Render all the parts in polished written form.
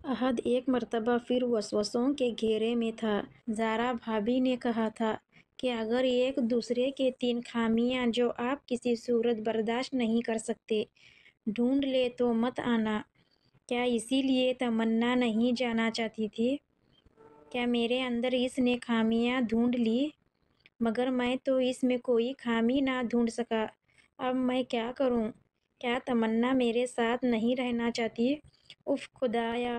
احد ایک مرتبہ پھر وسوسوں کے گھیرے میں تھا۔ زارا بھابی نے کہا تھا کہ اگر ایک دوسرے کے 3 خامیاں جو آپ کسی صورت برداشت نہیں کر سکتے ڈھونڈ لیں تو مت آنا۔ کیا اسی لیے تمنا نہیں جانا چاہتی تھی؟ کیا میرے اندر اس نے خامیاں ڈھونڈ لی؟ مگر میں تو اس میں کوئی خامی نہ ڈھونڈ سکا۔ اب میں کیا کروں؟ کیا تمنا میرے ساتھ نہیں رہنا چاہتی؟ اف خدایا،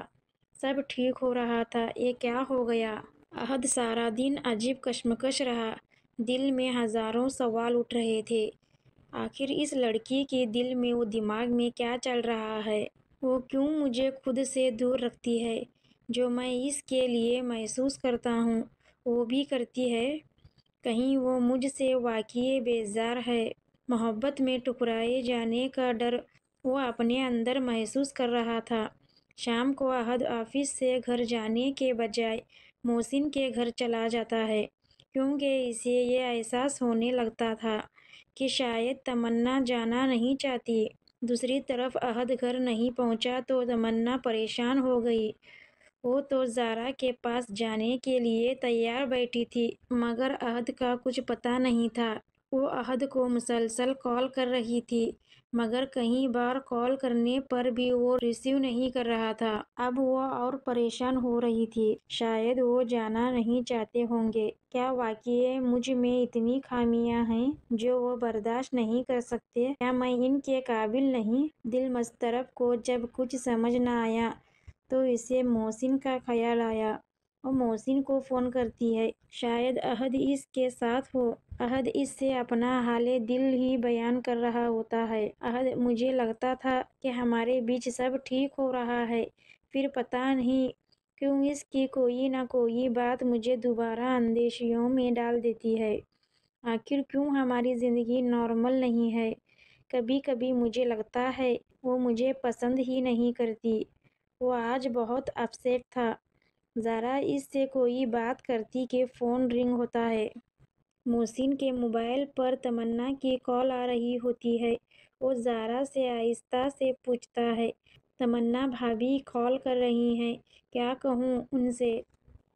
سب ٹھیک ہو رہا تھا، یہ کیا ہو گیا؟ احد سارا دن عجیب کشمکش رہا۔ دل میں ہزاروں سوال اٹھ رہے تھے۔ آخر اس لڑکی کے دل میں و دماغ میں کیا چل رہا ہے؟ وہ کیوں مجھے خود سے دور رکھتی ہے؟ جو میں اس کے لیے محسوس کرتا ہوں وہ بھی کرتی ہے؟ کہیں وہ مجھ سے واقعی بیزار ہے؟ محبت میں ٹھکرائے جانے کا ڈر وہ اپنے اندر محسوس کر رہا تھا۔ شام کو احد آفس سے گھر جانے کے بجائے محسن کے گھر چلا جاتا ہے، کیونکہ اسے یہ احساس ہونے لگتا تھا کہ شاید تمنا جانا نہیں چاہتی۔ دوسری طرف احد گھر نہیں پہنچا تو تمنا پریشان ہو گئی۔ وہ تو زارا کے پاس جانے کے لیے تیار بیٹھی تھی، مگر احد کا کچھ پتہ نہیں تھا۔ وہ احد کو مسلسل کال کر رہی تھی، مگر کئی بار کال کرنے پر بھی وہ ریسیو نہیں کر رہا تھا۔ اب وہ اور پریشان ہو رہی تھی۔ شاید وہ جانا نہیں چاہتے ہوں گے۔ کیا واقعی مجھ میں اتنی خامیاں ہیں جو وہ برداشت نہیں کر سکتے؟ کیا میں ان کے قابل نہیں؟ دل مضطرب کو جب کچھ سمجھ نہ آیا تو اسے محسن کا خیال آیا۔ وہ محسن کو فون کرتی ہے۔ شاید احد اس کے ساتھ ہو۔ احد اس سے اپنا حال دل ہی بیان کر رہا ہوتا ہے۔ احد، مجھے لگتا تھا کہ ہمارے بیچ سب ٹھیک ہو رہا ہے، پھر پتہ نہیں کیوں اس کی کوئی نہ کوئی بات مجھے دوبارہ اندیشیوں میں ڈال دیتی ہے۔ آخر کیوں ہماری زندگی نارمل نہیں ہے؟ کبھی کبھی مجھے لگتا ہے وہ مجھے پسند ہی نہیں کرتی۔ وہ آج بہت اپسیٹ تھا۔ زارا اس سے کوئی بات کرتی کہ فون رنگ ہوتا ہے۔ محسن کے موبائل پر تمنا کی کال آ رہی ہوتی ہے۔ وہ زارا سے آہستہ سے پوچھتا ہے، تمنا بھابی کال کر رہی ہیں، کیا کہوں ان سے؟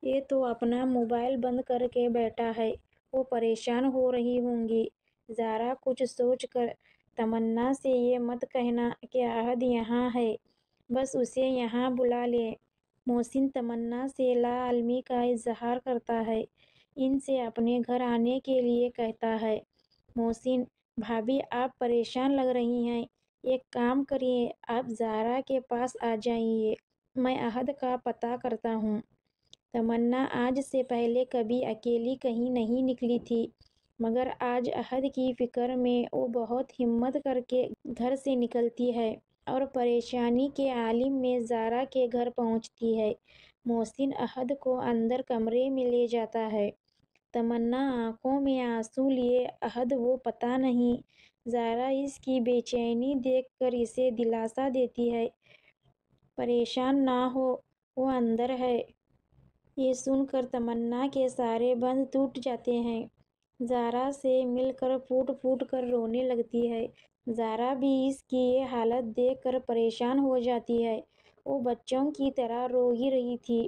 یہ تو اپنا موبائل بند کر کے بیٹھا ہے، وہ پریشان ہو رہی ہوں گی۔ زارا کچھ سوچ کر، تمنا سے یہ مت کہنا کہ احد یہاں ہے، بس اسے یہاں بلا لیں۔ محسن تمنا سے لا علمی کا اظہار کرتا ہے، ان سے اپنے گھر آنے کے لیے کہتا ہے۔ محسن، بھابی آپ پریشان لگ رہی ہیں، ایک کام کریے، آپ زارا کے پاس آ جائیے، میں احد کا پتہ کرتا ہوں۔ تمنا آج سے پہلے کبھی اکیلی کہیں نہیں نکلی تھی، مگر آج احد کی فکر میں وہ بہت ہمت کر کے گھر سے نکلتی ہے اور پریشانی کے عالم میں زارا کے گھر پہنچتی ہے۔ محسن احد کو اندر کمرے میں لے جاتا ہے۔ تمنا آنکھوں میں آنسو لیے، احد وہ پتہ نہیں۔ زارا اس کی بے چینی دیکھ کر اسے دلاسا دیتی ہے، پریشان نہ ہو، وہ اندر ہے۔ یہ سن کر تمنا کے سارے بند ٹوٹ جاتے ہیں۔ زارا سے مل کر پھوٹ پھوٹ کر رونے لگتی ہے۔ زارا بھی اس کی یہ حالت دیکھ کر پریشان ہو جاتی ہے۔ وہ بچوں کی طرح رو ہی رہی تھی۔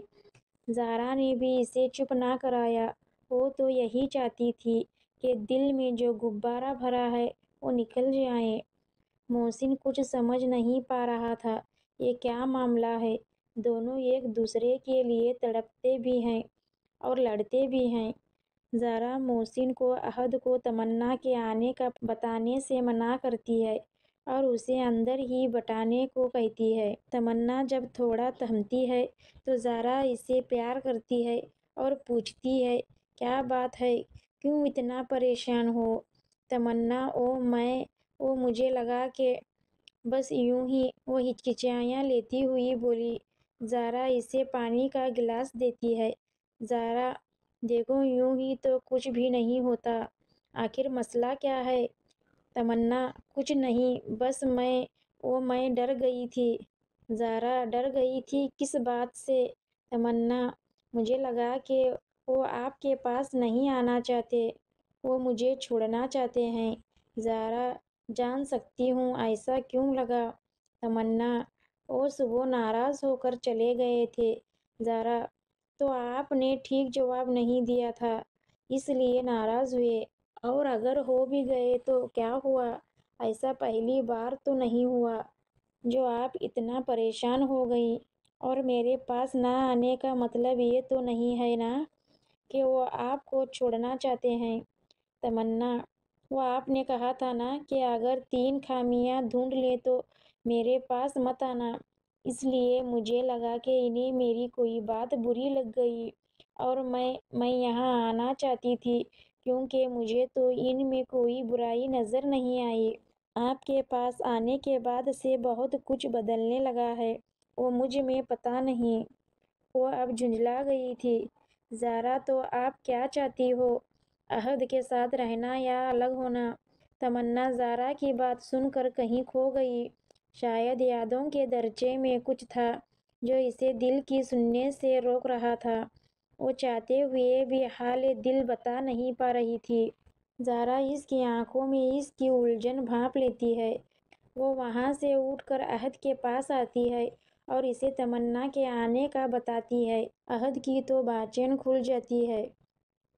زارا نے بھی اسے چپ نہ کرایا۔ وہ تو یہی چاہتی تھی کہ دل میں جو غبارہ بھرا ہے وہ نکل جائے۔ محسن کچھ سمجھ نہیں پا رہا تھا، یہ کیا معاملہ ہے؟ دونوں ایک دوسرے کے لیے تڑپتے بھی ہیں اور لڑتے بھی ہیں۔ زارا محسن کو احد کو تمنا کے آنے کا بتانے سے منع کرتی ہے اور اسے اندر ہی بٹھانے کو کہتی ہے۔ تمنا جب تھوڑا تھمتی ہے تو زارا اسے پیار کرتی ہے اور پوچھتی ہے، کیا بات ہے، کیوں اتنا پریشان ہو؟ تمنا مجھے لگا کہ بس یوں ہی، وہ ہچکچیاں لیتی ہوئی بولی۔ زارا اسے پانی کا گلاس دیتی ہے۔ زارا، دیکھو یوں ہی تو کچھ بھی نہیں ہوتا، آخر مسئلہ کیا ہے؟ تمنا، کچھ نہیں، بس میں ڈر گئی تھی۔ زارا، ڈر گئی تھی کس بات سے؟ تمنا، مجھے لگا کہ وہ آپ کے پاس نہیں آنا چاہتے، وہ مجھے چھوڑنا چاہتے ہیں۔ زارا، جان سکتی ہوں ایسا کیوں لگا؟ تمنا، اوس وہ ناراض ہو کر چلے گئے تھے۔ زارا: تو آپ نے ٹھیک جواب نہیں دیا تھا، اس لیے ناراض ہوئے؟ اور اگر ہو بھی گئے تو کیا ہوا؟ ایسا پہلی بار تو نہیں ہوا جو آپ اتنا پریشان ہو گئیں؟ اور میرے پاس نہ آنے کا مطلب یہ تو نہیں ہے نا کہ وہ آپ کو چھوڑنا چاہتے ہیں؟ تمنا: وہ آپ نے کہا تھا نا کہ اگر 3 خامیاں ڈھونڈ لیں تو میرے پاس مت آنا، اس لیے مجھے لگا کہ انہیں میری کوئی بات بری لگ گئی اور میں یہاں آنا چاہتی تھی، کیونکہ مجھے تو ان میں کوئی برائی نظر نہیں آئی۔ آپ کے پاس آنے کے بعد سے بہت کچھ بدلنے لگا ہے، وہ مجھ میں پتہ نہیں۔ وہ اب جھنجھلا گئی تھی۔ زارا: تو آپ کیا چاہتی ہو، عہد کے ساتھ رہنا یا الگ ہونا؟ تمنا زارا کی بات سن کر کہیں کھو گئی۔ شاید یادوں کے درچے میں کچھ تھا جو اسے دل کی سننے سے روک رہا تھا۔ وہ چاہتے ہوئے بھی حال دل بتا نہیں پا رہی تھی۔ زارا اس کی آنکھوں میں اس کی الجھن بھانپ لیتی ہے۔ وہ وہاں سے اٹھ کر عہد کے پاس آتی ہے اور اسے تمنا کے آنے کا بتاتی ہے۔ عہد کی تو باتیں کھل جاتی ہے۔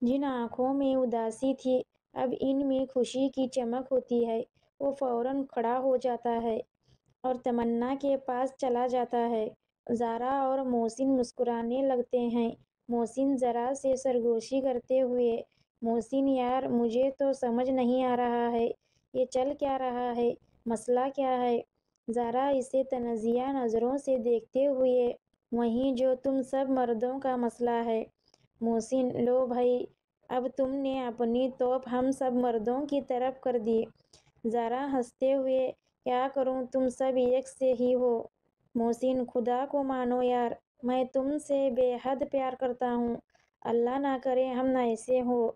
جن آنکھوں میں اداسی تھی اب ان میں خوشی کی چمک ہوتی ہے۔ وہ فوراً کھڑا ہو جاتا ہے اور تمنا کے پاس چلا جاتا ہے۔ زارا اور محسن مسکرانے لگتے ہیں۔ محسن ذرا سے سرگوشی کرتے ہوئے: محسن یار، مجھے تو سمجھ نہیں آ رہا ہے یہ چل کیا رہا ہے، مسئلہ کیا ہے؟ زارا اسے تنازیہ نظروں سے دیکھتے ہوئے: وہی جو تم سب مردوں کا مسئلہ ہے۔ محسن: لو بھائی، اب تم نے اپنی توپ ہم سب مردوں کی طرف کر دی۔ زارا ہنستے ہوئے: کیا کروں، تم سب ایک سے ہی ہو۔ محسن: خدا کو مانو یار، میں تم سے بے حد پیار کرتا ہوں، اللہ نہ کرے ہم ایسے ہوں۔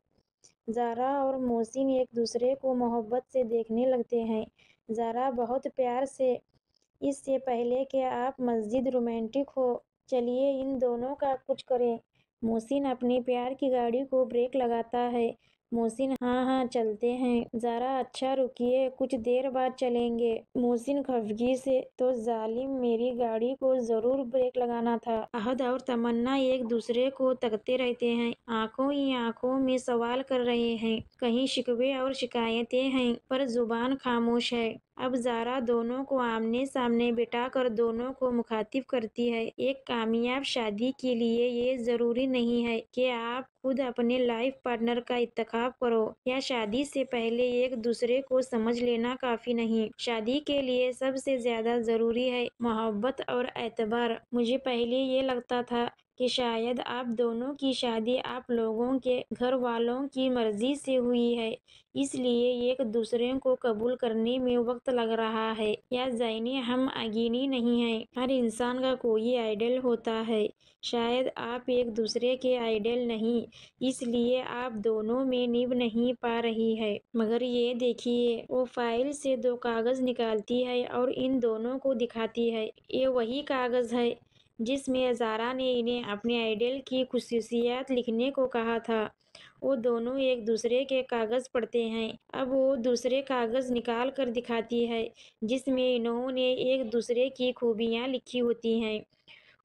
زارا اور محسن ایک دوسرے کو محبت سے دیکھنے لگتے ہیں۔ زارا بہت پیار سے: اس سے پہلے کہ آپ مزید رومانٹک ہو، چلیے ان دونوں کا کچھ کریں۔ محسن اپنی پیار کی گاڑی کو بریک لگاتا ہے۔ محسن: ہاں ہاں چلتے ہیں۔ زارا: اچھا رکیے، کچھ دیر بعد چلیں گے۔ محسن خفگی سے: تو ظالم، میری گاڑی کو ضرور بریک لگانا تھا۔ عہد اور تمنا ایک دوسرے کو تکتے رہتے ہیں، آنکھوں ہی آنکھوں میں سوال کر رہے ہیں۔ کہیں شکوے اور شکایتیں ہیں پر زبان خاموش ہے۔ اب زارا دونوں کو آمنے سامنے بٹھا کر دونوں کو مخاطب کرتی ہے: ایک کامیاب شادی کے لیے یہ ضروری نہیں ہے کہ آپ خود اپنے لائف پارٹنر کا انتخاب کرو یا شادی سے پہلے ایک دوسرے کو سمجھ لینا کافی نہیں۔ شادی کے لیے سب سے زیادہ ضروری ہے محبت اور اعتبار۔ مجھے پہلے یہ لگتا تھا کہ شاید آپ دونوں کی شادی آپ لوگوں کے گھر والوں کی مرضی سے ہوئی ہے، اس لیے ایک دوسرے کو قبول کرنے میں وقت لگ رہا ہے یا ذہنی ہم آہنگی نہیں ہے۔ ہر انسان کا کوئی آئیڈیل ہوتا ہے، شاید آپ ایک دوسرے کے آئیڈیل نہیں، اس لیے آپ دونوں میں نبھ نہیں پا رہی ہے۔ مگر یہ دیکھیے، وہ فائل سے 2 کاغذ نکالتی ہے اور ان دونوں کو دکھاتی ہے۔ یہ وہی کاغذ ہے جس میں زارا نے انہیں اپنے آئیڈیل کی خصوصیات لکھنے کو کہا تھا۔ وہ دونوں ایک دوسرے کے کاغذ پڑھتے ہیں۔ اب وہ دوسرے کاغذ نکال کر دکھاتی ہے جس میں انہوں نے ایک دوسرے کی خوبیاں لکھی ہوتی ہیں۔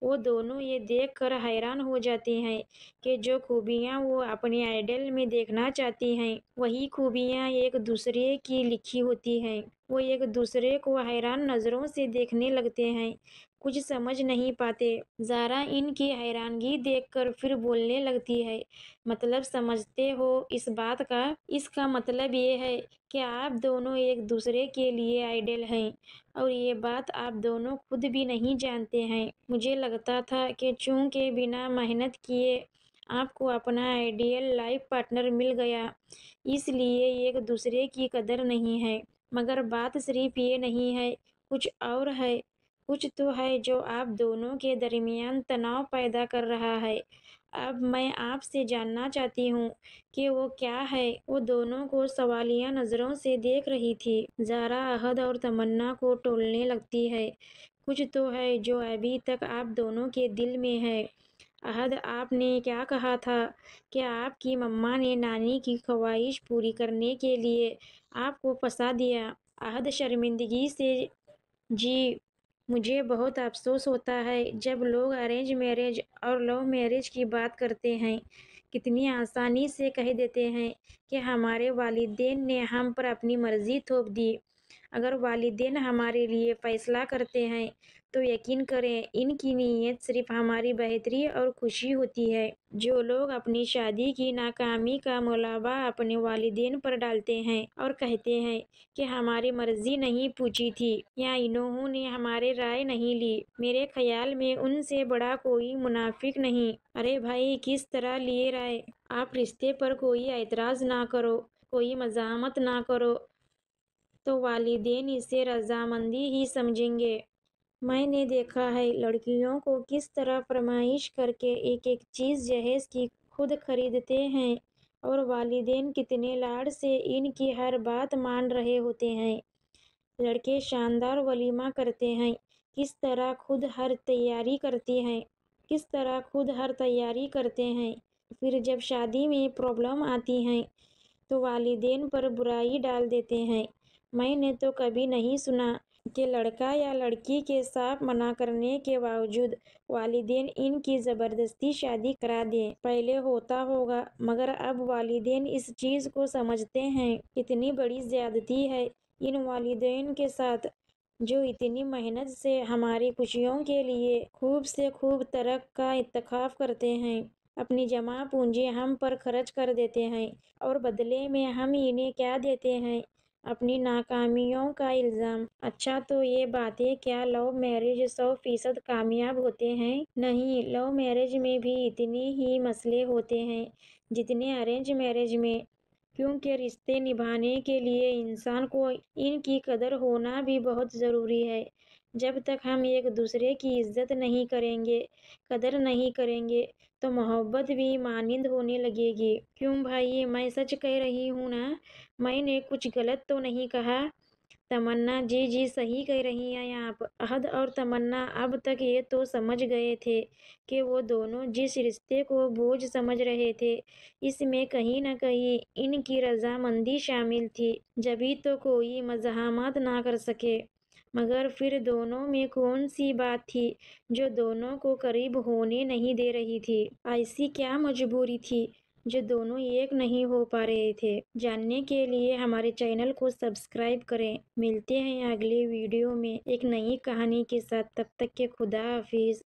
وہ دونوں یہ دیکھ کر حیران ہو جاتے ہیں کہ جو خوبیاں وہ اپنے آئیڈیل میں دیکھنا چاہتی ہیں وہی خوبیاں ایک دوسرے کی لکھی ہوتی ہیں۔ وہ ایک دوسرے کو حیران نظروں سے دیکھنے لگتے ہیں، کچھ سمجھ نہیں پاتے۔ زارا ان کی حیرانگی دیکھ کر پھر بولنے لگتی ہے: مطلب سمجھتے ہو اس بات کا؟ اس کا مطلب یہ ہے کہ آپ دونوں ایک دوسرے کے لیے آئیڈیل ہیں اور یہ بات آپ دونوں خود بھی نہیں جانتے ہیں۔ مجھے لگتا تھا کہ چونکہ بنا محنت کیے آپ کو اپنا آئیڈیل لائف پارٹنر مل گیا اس لیے ایک دوسرے کی قدر نہیں ہے، مگر بات صرف یہ نہیں ہے، کچھ اور ہے، کچھ تو ہے جو آپ دونوں کے درمیان تناؤ پیدا کر رہا ہے۔ اب میں آپ سے جاننا چاہتی ہوں کہ وہ کیا ہے۔ وہ دونوں کو سوالیہ نظروں سے دیکھ رہی تھی۔ زارا عہد اور تمنا کو ٹولنے لگتی ہے: کچھ تو ہے جو ابھی تک آپ دونوں کے دل میں ہے۔ عہد: آپ نے کیا کہا تھا کہ آپ کی مما نے نانی کی خواہش پوری کرنے کے لیے آپ کو پھنسا دیا؟ عہد شرمندگی سے: جی مجھے بہت افسوس ہوتا ہے جب لوگ ارینج میرج اور لو میرج کی بات کرتے ہیں، کتنی آسانی سے کہہ دیتے ہیں کہ ہمارے والدین نے ہم پر اپنی مرضی تھوپ دی۔ اگر والدین ہمارے لیے فیصلہ کرتے ہیں تو یقین کریں ان کی نیت صرف ہماری بہتری اور خوشی ہوتی ہے۔ جو لوگ اپنی شادی کی ناکامی کا ملبہ اپنے والدین پر ڈالتے ہیں اور کہتے ہیں کہ ہماری مرضی نہیں پوچھی تھی یا انہوں نے ہماری رائے نہیں لی، میرے خیال میں ان سے بڑا کوئی منافق نہیں۔ ارے بھائی، کس طرح لیے رائے؟ آپ رشتے پر کوئی اعتراض نہ کرو، کوئی مزاحمت نہ کرو تو والدین اسے رضامندی ہی سمجھیں گے۔ میں نے دیکھا ہے لڑکیوں کو کس طرح فرمائش کر کے ایک ایک چیز جہیز کی خود خریدتے ہیں اور والدین کتنے لاڈ سے ان کی ہر بات مان رہے ہوتے ہیں۔ لڑکے شاندار ولیمہ کرتے ہیں، کس طرح خود ہر تیاری کرتے ہیں۔ پھر جب شادی میں پرابلم آتی ہیں تو والدین پر برائی ڈال دیتے ہیں۔ میں نے تو کبھی نہیں سنا کہ لڑکا یا لڑکی کے صاف منع کرنے کے باوجود والدین ان کی زبردستی شادی کرا دیں۔ پہلے ہوتا ہوگا مگر اب والدین اس چیز کو سمجھتے ہیں۔ کتنی بڑی زیادتی ہے ان والدین کے ساتھ جو اتنی محنت سے ہماری خوشیوں کے لیے خوب سے خوب ترک کا انتخاب کرتے ہیں، اپنی جمع پونجی ہم پر خرچ کر دیتے ہیں اور بدلے میں ہم انہیں کیا دیتے ہیں؟ اپنی ناکامیوں کا الزام۔ اچھا تو یہ باتیں کیا لو میرج 100% کامیاب ہوتے ہیں؟ نہیں، لو میرج میں بھی اتنے ہی مسئلے ہوتے ہیں جتنے ارینج میرج میں، کیونکہ رشتے نبھانے کے لیے انسان کو ان کی قدر ہونا بھی بہت ضروری ہے۔ جب تک ہم ایک دوسرے کی عزت نہیں کریں گے، قدر نہیں کریں گے تو محبت بھی مانند ہونے لگے گی۔ کیوں بھائی، میں سچ کہہ رہی ہوں نا؟ میں نے کچھ غلط تو نہیں کہا؟ تمنا جی صحیح کہہ رہی ہیں آپ۔ احد اور تمنا اب تک یہ تو سمجھ گئے تھے کہ وہ دونوں جس رشتے کو بوجھ سمجھ رہے تھے اس میں کہیں نہ کہیں ان کی رضامندی شامل تھی، جبھی تو کوئی مزاحمت نہ کر سکے۔ مگر پھر دونوں میں کون سی بات تھی جو دونوں کو قریب ہونے نہیں دے رہی تھی؟ ایسی کیا مجبوری تھی جو دونوں ایک نہیں ہو پا رہے تھے؟ جاننے کے لیے ہمارے چینل کو سبسکرائب کریں۔ ملتے ہیں اگلے ویڈیو میں ایک نئی کہانی کے ساتھ، تب تک کے خدا حافظ۔